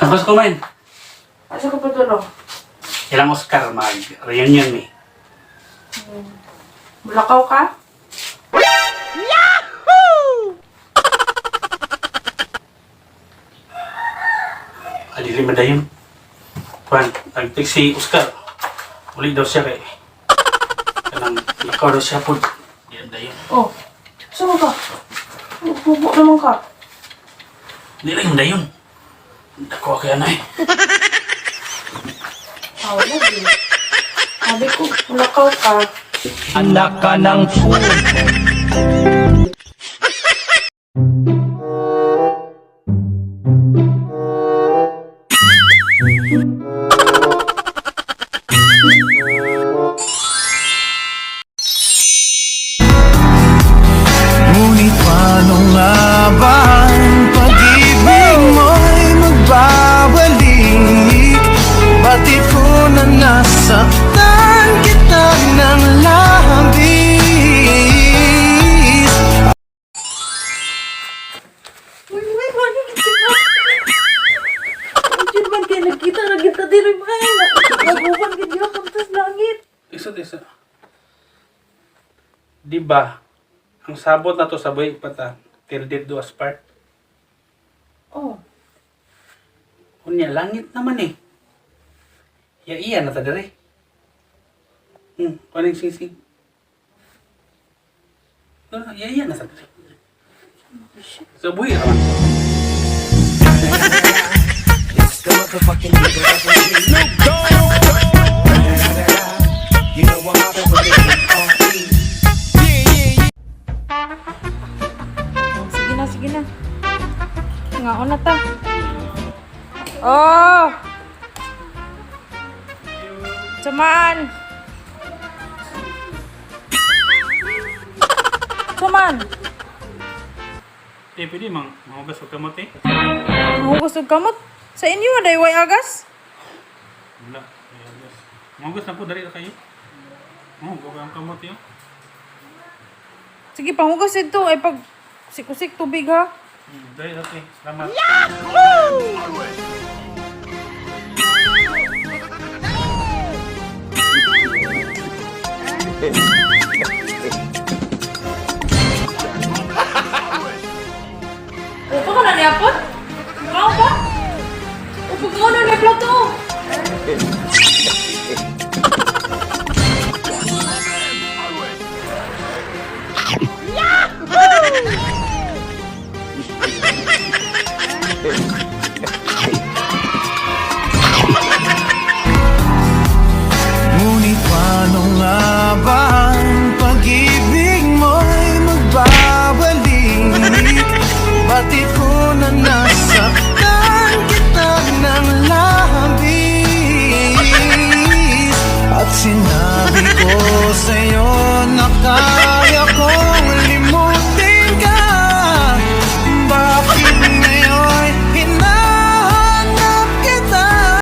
Tapos kumain. Asa ka pa tulo? Ilang Oscar mag-reunion eh. Bulakaw ka? Alilima na yun. Juan, nag-text si Oscar. Uli daw siya kay. Kanang lakaw daw siya po. Yan na yun. Oh. Saan ka? Bubo naman ka. Hindi lang na yun. Dako kaya na eh. Wala din. Sabi ko, bulakaw ka. Anak ka ng fool. Ngunit paano nga ba ang pag-ibig mo'y magbabalik? Bakit ko na nasaktan kita ng labis? Uy, bakit kita? Andiyan man kayo nagkita din rin mahal. Naguban ka diyo kamtas langit. Isa. Di ba? Ang sabot na to sa buhay pata. Till death do us part. Oh. Unya, langit naman eh. Iya na ta dere. Paling sisig. Iya na ta dere. Sa buhay naman. It's the motherfucking Snoop Dogg. You know I'm out of the Sige na. Ngaon na ta. Oh! Cuman! Pwede mahugas o kamot eh. Mahugas og kamot? Sa inyo, aday way agas? Wala. Mahugas na po, dari na kayo. Huwag ang kamot yun. Sige, panghugas ito. Ay pag sikusik tubig ha. Dari na kayo. Salamat. Upo ka na niya po? Ikaw pa? Upo ka na niya plato.